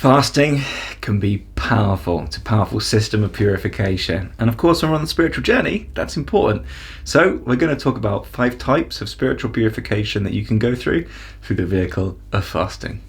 Fasting can be powerful. It's a powerful system of purification. And of course, when we're on the spiritual journey, that's important. So we're going to talk about 5 types of spiritual purification that you can go through the vehicle of fasting.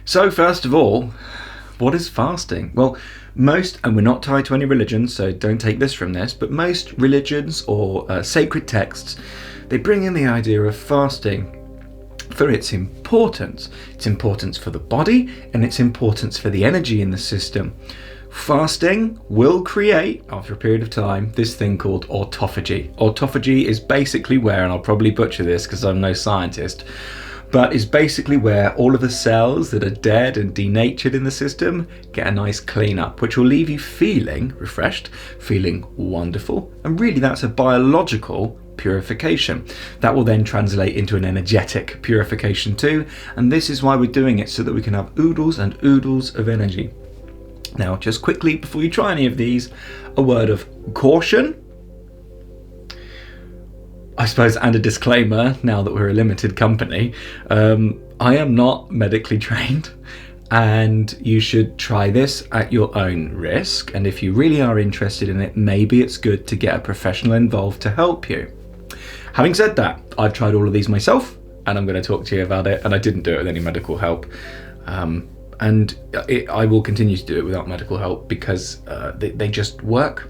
So first of all, what is fasting? Well, most, and we're not tied to any religion, so don't take this from this, but most religions or sacred texts, they bring in the idea of fasting for its importance. Its importance for the body and its importance for the energy in the system. Fasting will create, after a period of time, this thing called autophagy. Autophagy is basically where, and I'll probably butcher this because I'm no scientist, but is basically where all of the cells that are dead and denatured in the system get a nice clean up, which will leave you feeling refreshed, feeling wonderful, and really that's a biological purification. That will then translate into an energetic purification too, and this is why we're doing it, so that we can have oodles and oodles of energy. Now, just quickly, before you try any of these, a word of caution, I suppose, and a disclaimer, now that we're a limited company. I am not medically trained, and you should try this at your own risk. And if you really are interested in it, maybe it's good to get a professional involved to help you. Having said that, I've tried all of these myself, and I'm going to talk to you about it, and I didn't do it with any medical help. I will continue to do it without medical help because they just work.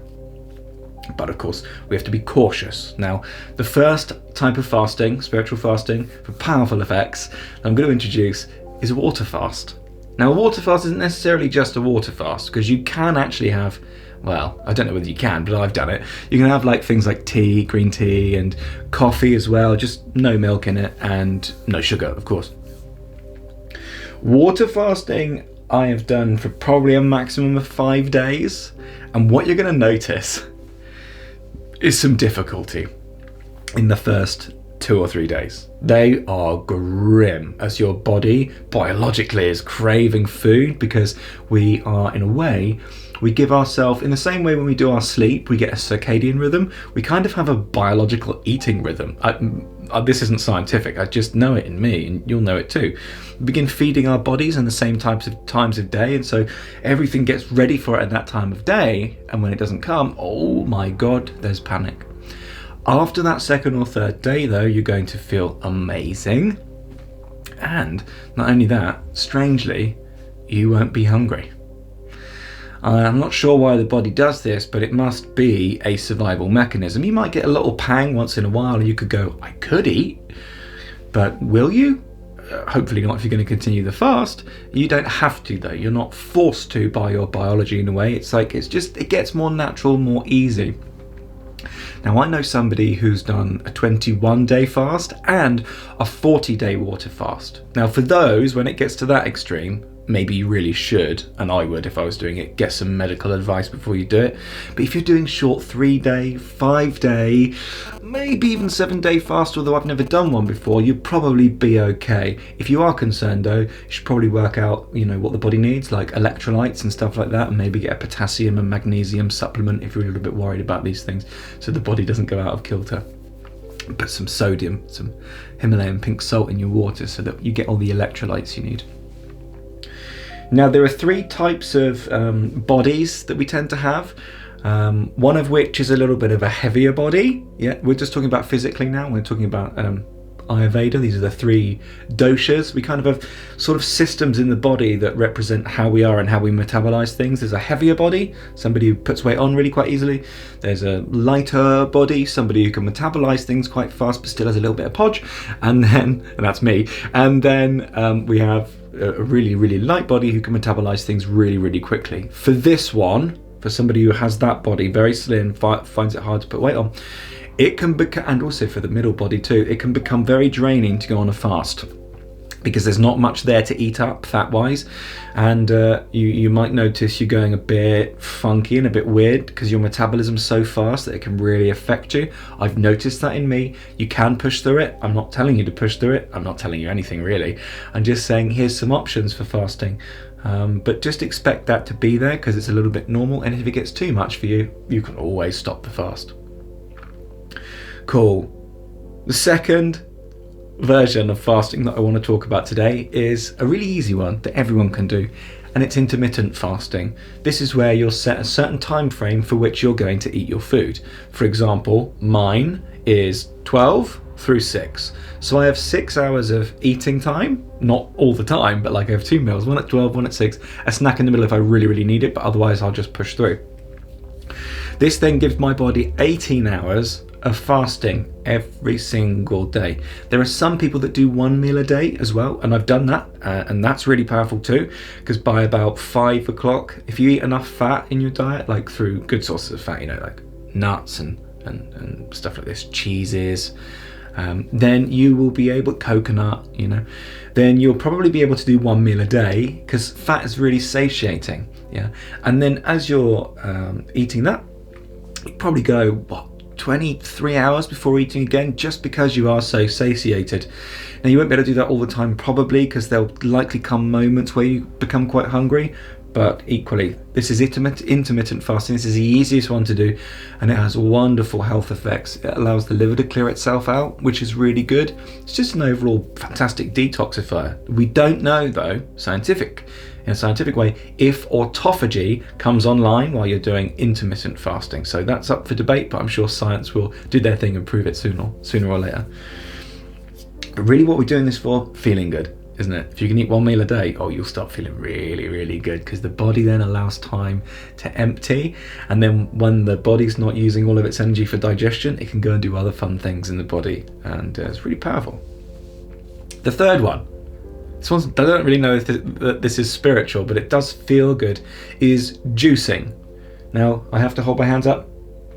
But of course, we have to be cautious. Now, the first type of fasting, spiritual fasting, for powerful effects, that I'm going to introduce is a water fast. Now, a water fast isn't necessarily just a water fast, because you can actually have, well, I don't know whether you can, but I've done it. You can have like things like tea, green tea, and coffee as well, just no milk in it, and no sugar, of course. Water fasting I have done for probably a maximum of 5 days, and what you're going to notice is some difficulty in the first 2 or 3 days. They are grim, as your body biologically is craving food, because we are, in a way, we give ourselves, in the same way when we do our sleep, we get a circadian rhythm, we kind of have a biological eating rhythm. This isn't scientific, I just know it in me, and you'll know it too. We begin feeding our bodies in the same times of day, and so everything gets ready for it at that time of day, and when it doesn't come, oh my god, there's panic. After that 2nd or 3rd day though, you're going to feel amazing, and not only that, strangely, you won't be hungry. I'm not sure why the body does this, but it must be a survival mechanism. You might get a little pang once in a while and you could go, I could eat, but will you? Hopefully not if you're going to continue the fast. You don't have to though. You're not forced to by your biology in a way. It gets more natural, more easy. Now, I know somebody who's done a 21-day fast and a 40-day water fast. Now, for those, when it gets to that extreme, maybe you really should, and I would if I was doing it, get some medical advice before you do it. But if you're doing short 3-day, 5-day, maybe even 7-day fast, although I've never done one before, you'd probably be okay. If you are concerned though, you should probably work out, what the body needs, like electrolytes and stuff like that, and maybe get a potassium and magnesium supplement if you're a little bit worried about these things, so the body doesn't go out of kilter. Put some sodium, some Himalayan pink salt in your water so that you get all the electrolytes you need. Now, there are 3 types of bodies that we tend to have, one of which is a little bit of a heavier body. Yeah, we're just talking about physically now. We're talking about Ayurveda. These are the 3 doshas. We kind of have sort of systems in the body that represent how we are and how we metabolize things. There's a heavier body, somebody who puts weight on really quite easily. There's a lighter body, somebody who can metabolize things quite fast but still has a little bit of podge. And that's me. And then we have a really, really light body who can metabolize things really, really quickly. For this one, for somebody who has that body, very slim, finds it hard to put weight on, it can become, and also for the middle body too, it can become very draining to go on a fast, because there's not much there to eat up fat wise, and you might notice you're going a bit funky and a bit weird because your metabolism's so fast that it can really affect you. I've noticed that in me. You can push through it. I'm not telling you to push through it. I'm not telling you anything really. I'm just saying here's some options for fasting. But just expect that to be there because it's a little bit normal, and if it gets too much for you, you can always stop the fast. Cool. The second version of fasting that I want to talk about today is a really easy one that everyone can do, and it's intermittent fasting. This is where you'll set a certain time frame for which you're going to eat your food. For example, mine is 12 through 6. So I have 6 hours of eating time, not all the time, but like I have 2 meals, one at 12, one at 6, a snack in the middle if I really, really need it, but otherwise I'll just push through. This then gives my body 18 hours of fasting every single day. There are some people that do 1 meal a day as well, and I've done that, and that's really powerful too, because by about 5 o'clock, if you eat enough fat in your diet, like through good sources of fat, like nuts and stuff like this, cheeses, then you will be able, coconut, then you'll probably be able to do 1 meal a day, because fat is really satiating, and then as you're eating that, you probably go 23 hours before eating again, just because you are so satiated. Now you won't be able to do that all the time probably, because there'll likely come moments where you become quite hungry, but equally this is intermittent fasting. This is the easiest one to do, and it has wonderful health effects. It allows the liver to clear itself out, which is really good. It's just an overall fantastic detoxifier. We don't know though, in a scientific way, if autophagy comes online while you're doing intermittent fasting. So that's up for debate, but I'm sure science will do their thing and prove it sooner or later. But really what we're doing this for, feeling good, isn't it? If you can eat 1 meal a day, you'll start feeling really, really good, because the body then allows time to empty, and then when the body's not using all of its energy for digestion, it can go and do other fun things in the body, and it's really powerful. The third one, I don't really know if this is spiritual, but it does feel good, is juicing. Now, I have to hold my hands up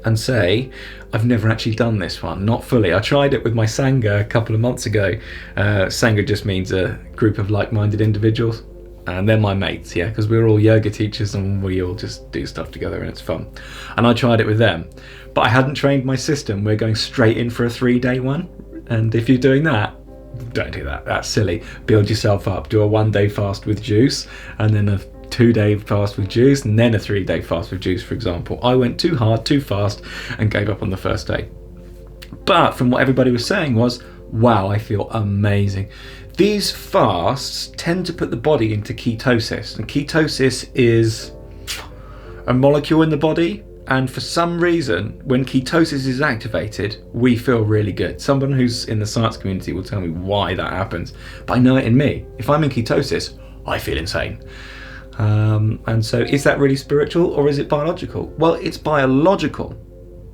and say, I've never actually done this one, not fully. I tried it with my Sangha a couple of months ago. Sangha just means a group of like-minded individuals, and they're my mates, because we're all yoga teachers and we all just do stuff together and it's fun. And I tried it with them, but I hadn't trained my system. We're going straight in for a 3-day one, and if you're doing that, don't do that. That's silly. Build yourself up. Do a 1-day fast with juice, and then a 2-day fast with juice, and then a 3-day fast with juice, for example. I went too hard, too fast, and gave up on the first day. But from what everybody was saying was, wow, I feel amazing. These fasts tend to put the body into ketosis, and ketosis is a molecule in the body. And for some reason, when ketosis is activated, we feel really good. Someone who's in the science community will tell me why that happens. But I know it in me. If I'm in ketosis, I feel insane. And so is that really spiritual, or is it biological? Well, it's biological,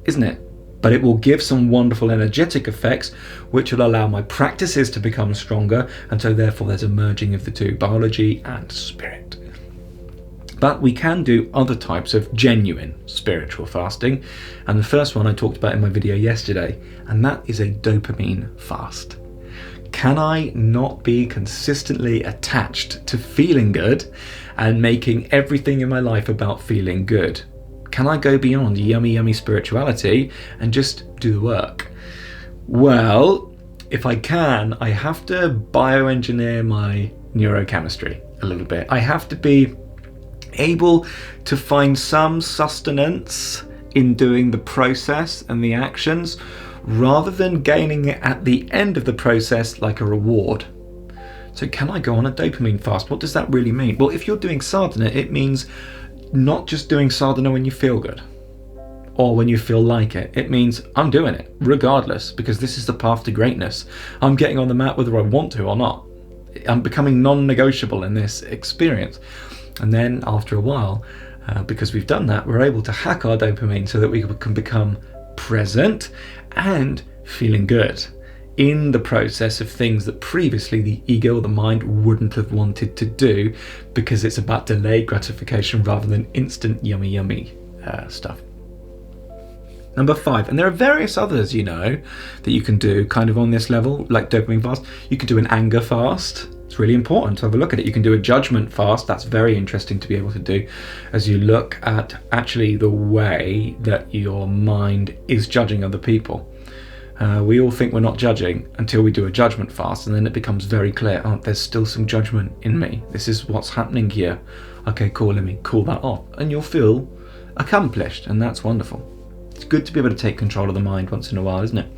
isn't it? But it will give some wonderful energetic effects, which will allow my practices to become stronger. And so therefore there's a merging of the two, biology and spirit. But we can do other types of genuine spiritual fasting, and the first one I talked about in my video yesterday, and that is a dopamine fast. Can I not be consistently attached to feeling good and making everything in my life about feeling good? Can I go beyond yummy spirituality and just do the work? Well, if I can, I have to bioengineer my neurochemistry a little bit. I have to be able to find some sustenance in doing the process and the actions, rather than gaining it at the end of the process like a reward. So can I go on a dopamine fast? What does that really mean? Well, if you're doing sadhana, it means not just doing sadhana when you feel good or when you feel like it. It means I'm doing it regardless, because this is the path to greatness. I'm getting on the mat whether I want to or not. I'm becoming non-negotiable in this experience. And then after a while, because we've done that, we're able to hack our dopamine so that we can become present and feeling good in the process of things that previously the ego or the mind wouldn't have wanted to do, because it's about delayed gratification rather than instant yummy stuff. Number 5, and there are various others, that you can do kind of on this level, like dopamine fast. You can do an anger fast. It's really important to have a look at it. You can do a judgment fast. That's very interesting to be able to do, as you look at actually the way that your mind is judging other people. We all think we're not judging until we do a judgment fast, and then it becomes very clear, oh, there's still some judgment in me. This is what's happening here. Okay, cool, let me cool that off. And you'll feel accomplished, and that's wonderful. It's good to be able to take control of the mind once in a while, isn't it?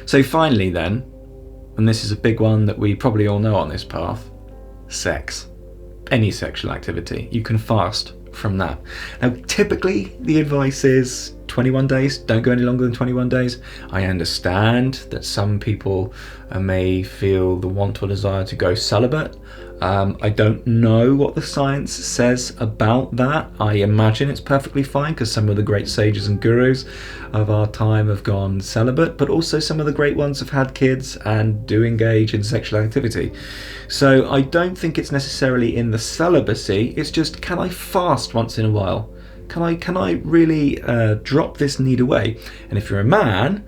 So finally then, and this is a big one that we probably all know on this path, sex. Any sexual activity. You can fast from that. Now, typically the advice is 21 days. Don't go any longer than 21 days. I understand that some people may feel the want or desire to go celibate. I don't know what the science says about that. I imagine it's perfectly fine because some of the great sages and gurus of our time have gone celibate, but also some of the great ones have had kids and do engage in sexual activity. So I don't think it's necessarily in the celibacy. It's just, can I fast once in a while? Can I really drop this need away? And if you're a man,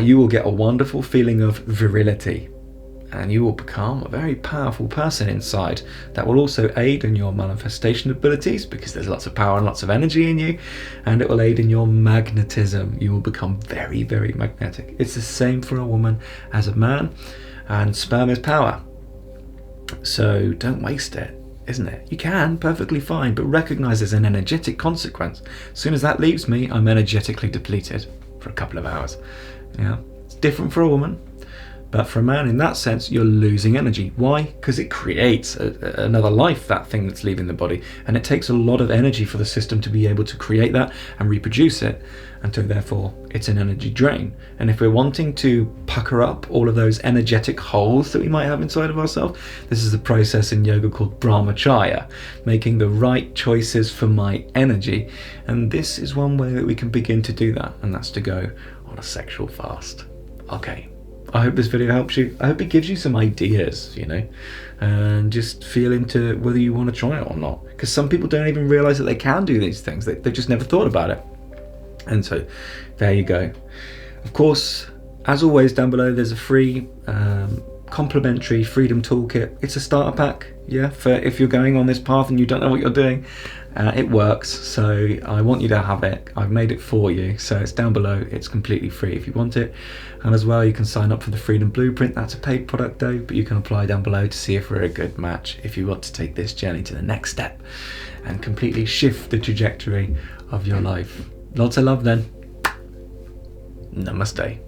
you will get a wonderful feeling of virility. And you will become a very powerful person inside that will also aid in your manifestation abilities, because there's lots of power and lots of energy in you, and it will aid in your magnetism. You will become very, very magnetic. It's the same for a woman as a man, and sperm is power. So don't waste it, isn't it? You can, perfectly fine, but recognize there's an energetic consequence. As soon as that leaves me, I'm energetically depleted for a couple of hours. Yeah, it's different for a woman. But for a man, in that sense, you're losing energy. Why? Because it creates another life, that thing that's leaving the body. And it takes a lot of energy for the system to be able to create that and reproduce it. And so therefore, it's an energy drain. And if we're wanting to pucker up all of those energetic holes that we might have inside of ourselves, this is a process in yoga called brahmacharya, making the right choices for my energy. And this is one way that we can begin to do that. And that's to go on a sexual fast. Okay. I hope this video helps you. I hope it gives you some ideas, and just feel into whether you want to try it or not. Because some people don't even realize that they can do these things. They've just never thought about it. And so there you go. Of course, as always, down below there's a free complimentary freedom toolkit. It's a starter pack, for if you're going on this path and you don't know what you're doing. It works, so I want you to have it. I've made it for you, so it's down below. It's completely free if you want it. And as well, you can sign up for the Freedom Blueprint. That's a paid product though, but you can apply down below to see if we're a good match if you want to take this journey to the next step and completely shift the trajectory of your life. Lots of love then. Namaste.